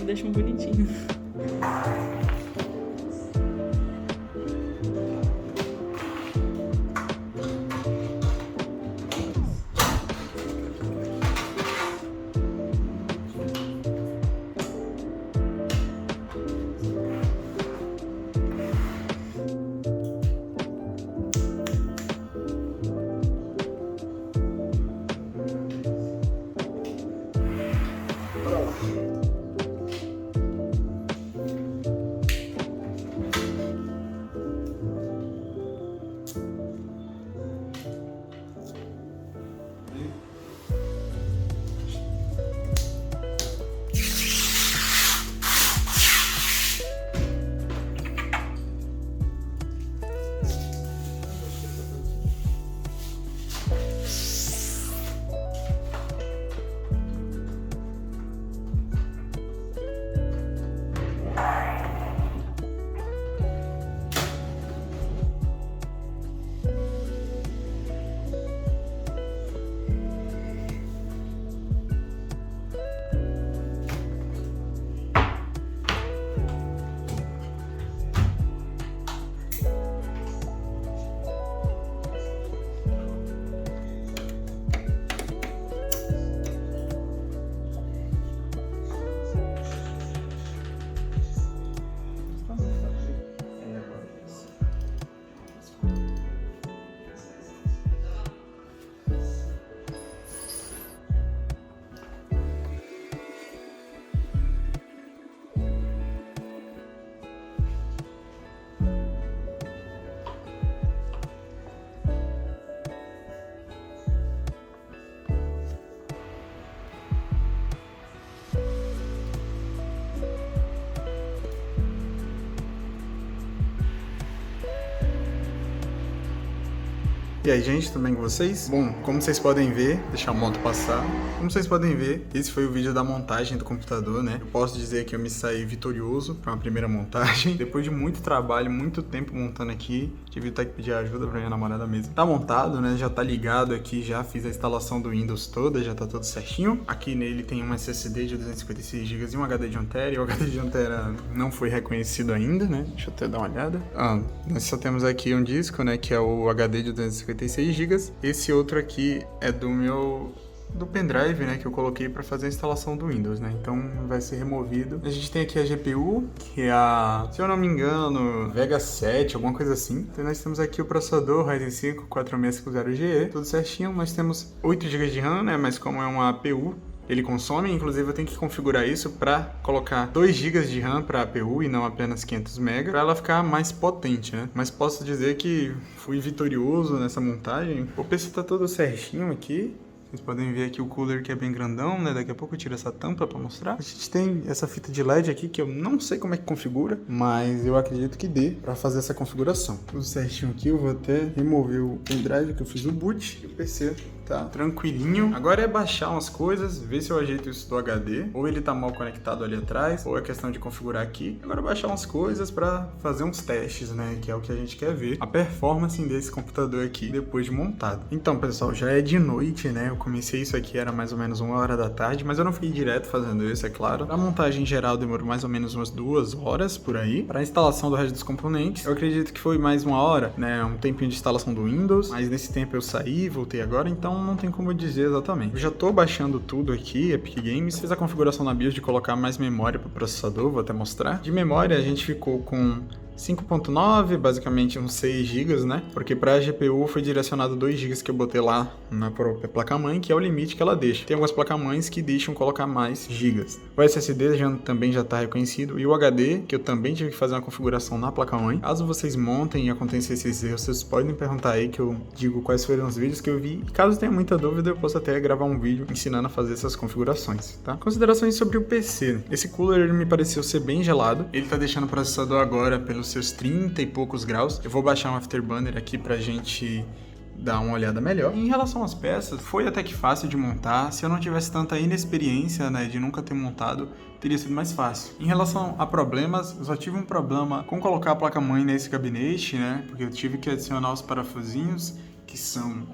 inclusive deixam bonitinho. E aí, gente, tudo bem com vocês? Bom, como vocês podem ver, deixar a moto passar. Como vocês podem ver, esse foi o vídeo da montagem do computador, né? Eu posso dizer que eu me saí vitorioso para uma primeira montagem. Depois de muito trabalho, muito tempo montando aqui, tive até que pedir ajuda pra minha namorada mesmo. Tá montado, né? Já tá ligado aqui, já fiz a instalação do Windows toda, já tá tudo certinho. Aqui nele tem um SSD de 256 GB e um HD de 1 TB. E o HD de 1 TB não foi reconhecido ainda, né? Deixa eu até dar uma olhada. Nós só temos aqui um disco, né? Que é o HD de 256 GB. Esse outro aqui é do pendrive, né, que eu coloquei para fazer a instalação do Windows, né? Então vai ser removido. A gente tem aqui a GPU, que é a, se eu não me engano, Vega 7, alguma coisa assim. Então nós temos aqui o processador Ryzen 5 4650GE, tudo certinho. Nós temos 8 GB de RAM, né, mas como é uma APU, ele consome, inclusive eu tenho que configurar isso para colocar 2 GB de RAM para a APU e não apenas 500 MB, para ela ficar mais potente, né? Mas posso dizer que fui vitorioso nessa montagem. O PC tá todo certinho aqui. Vocês podem ver aqui o cooler que é bem grandão, né? Daqui a pouco eu tiro essa tampa para mostrar. A gente tem essa fita de LED aqui que eu não sei como é que configura, mas eu acredito que dê para fazer essa configuração. Tudo certinho aqui, eu vou até remover o pendrive que eu fiz o boot e o PC tá tranquilinho. Agora é baixar umas coisas, ver se eu ajeito isso do HD, ou ele tá mal conectado ali atrás, ou é questão de configurar aqui. Agora baixar umas coisas para fazer uns testes, né? Que é o que a gente quer ver, a performance desse computador aqui depois de montado. Então, pessoal, já é de noite, né? Eu comecei isso aqui, era mais ou menos 1h da tarde, mas eu não fiquei direto fazendo isso, é claro. A montagem geral demorou mais ou menos umas 2 horas por aí. Para a instalação do resto dos componentes, eu acredito que foi mais 1 hora, né? Um tempinho de instalação do Windows, mas nesse tempo eu saí, voltei agora, então não tem como dizer exatamente. Eu já tô baixando tudo aqui, Epic Games, fiz a configuração na BIOS de colocar mais memória para o processador, vou até mostrar. De memória a gente ficou com 5.9, basicamente uns 6 GB, né? Porque para a GPU foi direcionado 2 GB que eu botei lá na própria placa-mãe, que é o limite que ela deixa. Tem algumas placas-mães que deixam colocar mais gigas. O SSD também já está reconhecido, e o HD, que eu também tive que fazer uma configuração na placa-mãe. Caso vocês montem e aconteça esses erros, vocês podem perguntar aí que eu digo quais foram os vídeos que eu vi. E caso tenha muita dúvida, eu posso até gravar um vídeo ensinando a fazer essas configurações, tá? Considerações sobre o PC. Esse cooler ele me pareceu ser bem gelado. Ele tá deixando o processador agora pelos seus 30 e poucos graus. Eu vou baixar um Afterburner aqui pra gente dar uma olhada melhor. Em relação às peças, foi até que fácil de montar. Se eu não tivesse tanta inexperiência, né, de nunca ter montado, teria sido mais fácil. Em relação a problemas, eu só tive um problema com colocar a placa-mãe nesse gabinete, né, porque eu tive que adicionar os parafusinhos, que são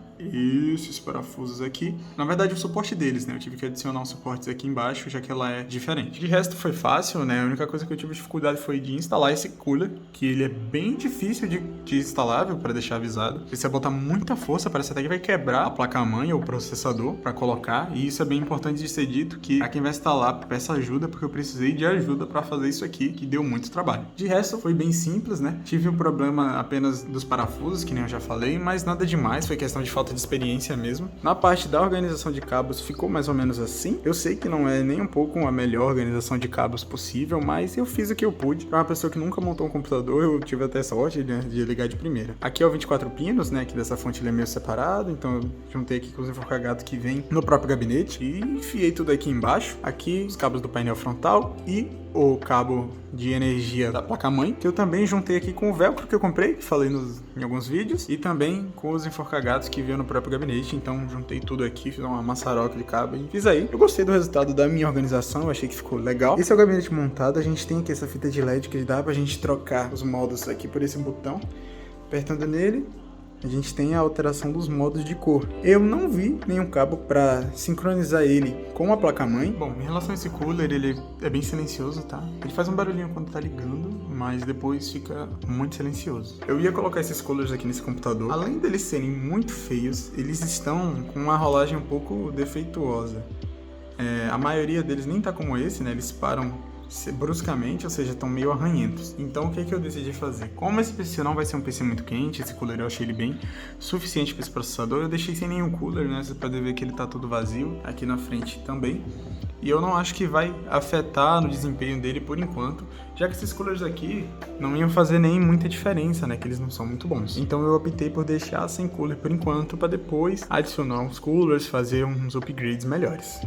esses parafusos aqui. Na verdade, o suporte deles, né? Eu tive que adicionar uns suportes aqui embaixo, já que ela é diferente. De resto, foi fácil, né? A única coisa que eu tive dificuldade foi de instalar esse cooler, que ele é bem difícil de instalar, viu? Para deixar avisado. Precisa botar muita força, parece até que vai quebrar a placa-mãe ou o processador para colocar. E isso é bem importante de ser dito, que pra quem vai instalar, peça ajuda, porque eu precisei de ajuda para fazer isso aqui, que deu muito trabalho. De resto, foi bem simples, né? Tive um problema apenas dos parafusos, que nem eu já falei, mas nada demais, foi questão de falta de experiência mesmo. Na parte da organização de cabos ficou mais ou menos assim. Eu sei que não é nem um pouco a melhor organização de cabos possível, mas eu fiz o que eu pude. Para uma pessoa que nunca montou um computador, eu tive até sorte, né, de ligar de primeira. Aqui é o 24 pinos, né, que dessa fonte ele é meio separado, então eu juntei aqui com os enforcagados que vem no próprio gabinete e enfiei tudo aqui embaixo. Aqui os cabos do painel frontal e o cabo de energia da placa-mãe, que eu também juntei aqui com o velcro que eu comprei, que falei em alguns vídeos, e também com os enforcagados que vinham no próprio gabinete. Então juntei tudo aqui, fiz uma maçaroca de cabo e fiz aí. Eu gostei do resultado da minha organização, eu achei que ficou legal. Esse é o gabinete montado, a gente tem aqui essa fita de LED que dá pra gente trocar os modos aqui por esse botão. Apertando nele, a gente tem a alteração dos modos de cor. Eu não vi nenhum cabo para sincronizar ele com a placa-mãe. Bom, em relação a esse cooler, ele é bem silencioso, tá? Ele faz um barulhinho quando tá ligando, mas depois fica muito silencioso. Eu ia colocar esses coolers aqui nesse computador. Além deles serem muito feios, eles estão com uma rolagem um pouco defeituosa. A maioria deles nem tá como esse, né? Eles param bruscamente, ou seja, estão meio arranhentos. Então o que eu decidi fazer? Como esse PC não vai ser um PC muito quente, esse cooler eu achei ele bem suficiente para esse processador, eu deixei sem nenhum cooler, né? Você pode ver que ele tá todo vazio, aqui na frente também. E eu não acho que vai afetar no desempenho dele por enquanto, já que esses coolers aqui não iam fazer nem muita diferença, né? Que eles não são muito bons. Então eu optei por deixar sem cooler por enquanto, para depois adicionar uns coolers, fazer uns upgrades melhores.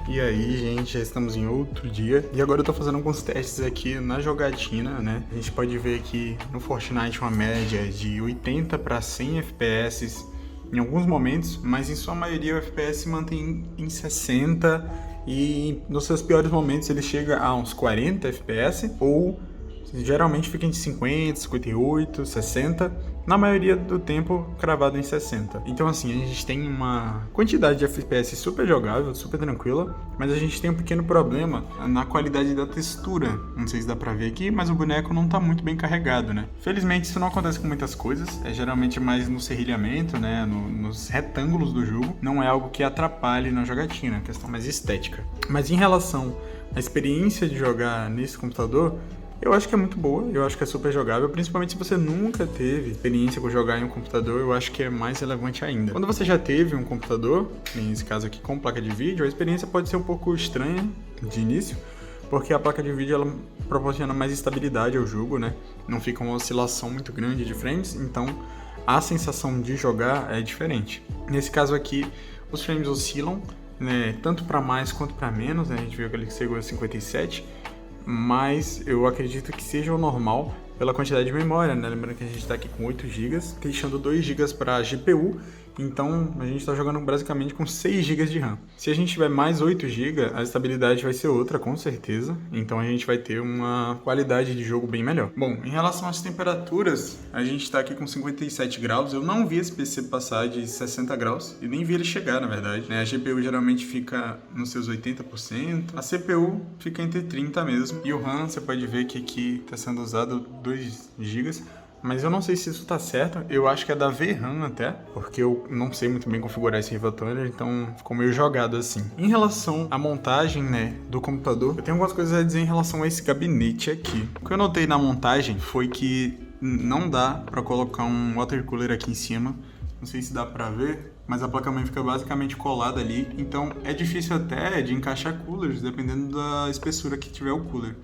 E aí, gente, já estamos em outro dia. E agora eu tô fazendo alguns testes aqui na jogatina, né? A gente pode ver aqui no Fortnite uma média de 80 para 100 FPS em alguns momentos, mas em sua maioria o FPS se mantém em 60 e nos seus piores momentos ele chega a uns 40 FPS ou geralmente fica entre 50, 58, 60, na maioria do tempo cravado em 60. Então assim, a gente tem uma quantidade de FPS super jogável, super tranquila, mas a gente tem um pequeno problema na qualidade da textura. Não sei se dá pra ver aqui, mas o boneco não tá muito bem carregado, né? Felizmente isso não acontece com muitas coisas, é geralmente mais no serrilhamento, né, nos retângulos do jogo. Não é algo que atrapalhe na jogatina, é questão mais estética. Mas em relação à experiência de jogar nesse computador, eu acho que é muito boa, eu acho que é super jogável, principalmente se você nunca teve experiência com jogar em um computador, eu acho que é mais relevante ainda. Quando você já teve um computador, nesse caso aqui com placa de vídeo, a experiência pode ser um pouco estranha de início, porque a placa de vídeo ela proporciona mais estabilidade ao jogo, né? Não fica uma oscilação muito grande de frames, então a sensação de jogar é diferente. Nesse caso aqui, os frames oscilam, né, tanto para mais quanto para menos, né? A gente viu que ele chegou a 57, mas eu acredito que seja o normal pela quantidade de memória, né? Lembrando que a gente está aqui com 8 GB, deixando 2 GB para GPU, então a gente está jogando basicamente com 6 GB de RAM. Se a gente tiver mais 8 GB, a estabilidade vai ser outra, com certeza, então a gente vai ter uma qualidade de jogo bem melhor. Bom, em relação às temperaturas, a gente está aqui com 57 graus, eu não vi esse PC passar de 60 graus, e nem vi ele chegar, na verdade, né? A GPU geralmente fica nos seus 80%, a CPU fica entre 30% mesmo, e o RAM, você pode ver que aqui está sendo usado 2 GB, mas eu não sei se isso tá certo, eu acho que é da VRAM até, porque eu não sei muito bem configurar esse Riva Toner, então ficou meio jogado assim. Em relação à montagem, né, do computador, eu tenho algumas coisas a dizer em relação a esse gabinete aqui. O que eu notei na montagem foi que não dá pra colocar um water cooler aqui em cima, não sei se dá pra ver, mas a placa-mãe fica basicamente colada ali, então é difícil até de encaixar coolers, dependendo da espessura que tiver o cooler.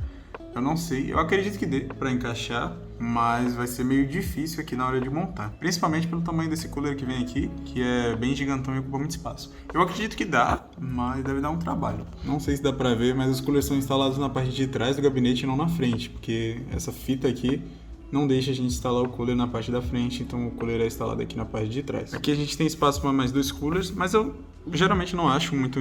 Eu não sei, eu acredito que dê pra encaixar, mas vai ser meio difícil aqui na hora de montar. Principalmente pelo tamanho desse cooler que vem aqui, que é bem gigantão e ocupa muito espaço. Eu acredito que dá, mas deve dar um trabalho. Não sei se dá pra ver, mas os coolers são instalados na parte de trás do gabinete e não na frente, porque essa fita aqui não deixa a gente instalar o cooler na parte da frente, então o cooler é instalado aqui na parte de trás. Aqui a gente tem espaço para mais 2 coolers, mas eu geralmente não acho muito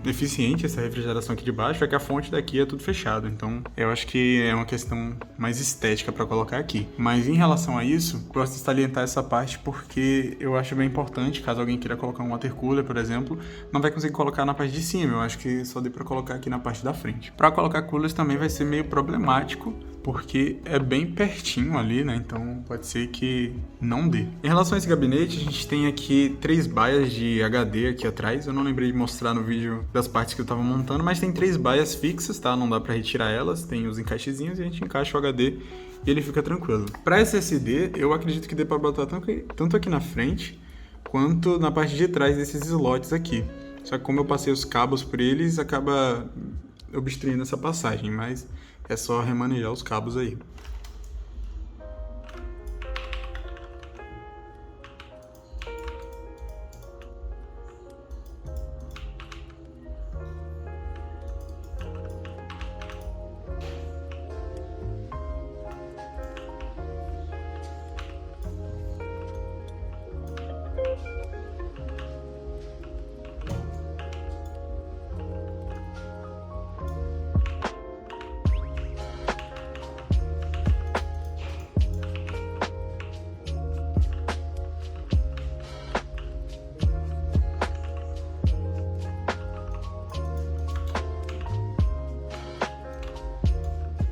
eficiente essa refrigeração aqui de baixo, é que a fonte daqui é tudo fechado, então eu acho que é uma questão mais estética para colocar aqui. Mas em relação a isso, gosto de salientar essa parte porque eu acho bem importante, caso alguém queira colocar um water cooler, por exemplo, não vai conseguir colocar na parte de cima, eu acho que só dê para colocar aqui na parte da frente. Para colocar coolers também vai ser meio problemático, porque é bem pertinho ali, né? Então pode ser que não dê. Em relação a esse gabinete, a gente tem aqui 3 baias de HD aqui atrás. Eu não lembrei de mostrar no vídeo das partes que eu tava montando, mas tem 3 baias fixas, tá? Não dá pra retirar elas, tem os encaixezinhos e a gente encaixa o HD e ele fica tranquilo. Para SSD, eu acredito que dê pra botar tanto aqui na frente, quanto na parte de trás desses slots aqui. Só que como eu passei os cabos por eles, acaba obstruindo essa passagem, mas é só remanejar os cabos aí.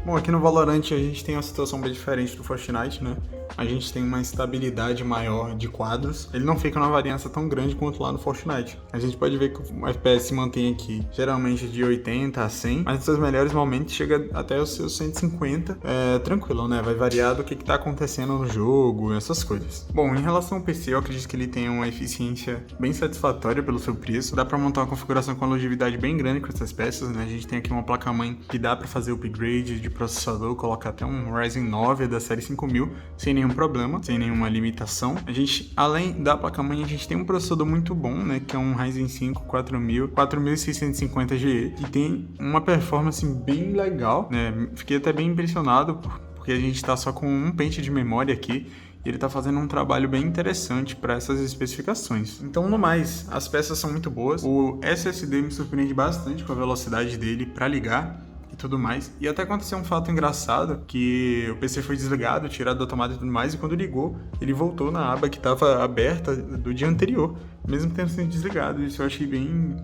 Bom, aqui no Valorant a gente tem uma situação bem diferente do Fortnite, né? A gente tem uma estabilidade maior de quadros. Ele não fica numa variância tão grande quanto lá no Fortnite. A gente pode ver que o FPS se mantém aqui geralmente de 80 a 100, mas nos seus melhores momentos chega até os seus 150. Tranquilo, né? Vai variar do que tá acontecendo no jogo, essas coisas. Bom, em relação ao PC, eu acredito que ele tem uma eficiência bem satisfatória pelo seu preço. Dá pra montar uma configuração com longevidade bem grande com essas peças, né? A gente tem aqui uma placa-mãe que dá pra fazer upgrade de processador, colocar até um Ryzen 9 da série 5000 sem nenhum problema, sem nenhuma limitação. A gente, além da placa-mãe, a gente tem um processador muito bom, né, que é um Ryzen 5 4650G, que tem uma performance bem legal, né? Fiquei até bem impressionado porque a gente tá só com um pente de memória aqui. E ele tá fazendo um trabalho bem interessante para essas especificações. Então, no mais, as peças são muito boas. O SSD me surpreende bastante com a velocidade dele para ligar e tudo mais. E até aconteceu um fato engraçado, que o PC foi desligado, tirado da tomada e tudo mais, e quando ligou, ele voltou na aba que estava aberta do dia anterior, mesmo tendo sido desligado. Isso eu achei bem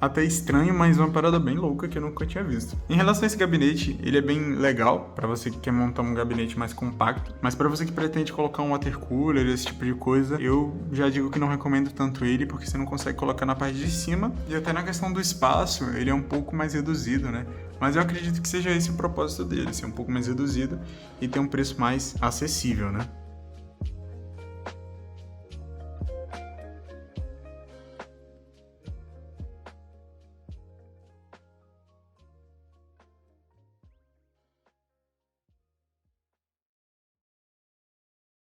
até estranho, mas uma parada bem louca que eu nunca tinha visto. Em relação a esse gabinete, ele é bem legal para você que quer montar um gabinete mais compacto, mas para você que pretende colocar um water cooler, esse tipo de coisa, eu já digo que não recomendo tanto ele, porque você não consegue colocar na parte de cima, e até na questão do espaço, ele é um pouco mais reduzido, né? Mas eu acredito que seja esse o propósito dele, ser um pouco mais reduzido e ter um preço mais acessível, né?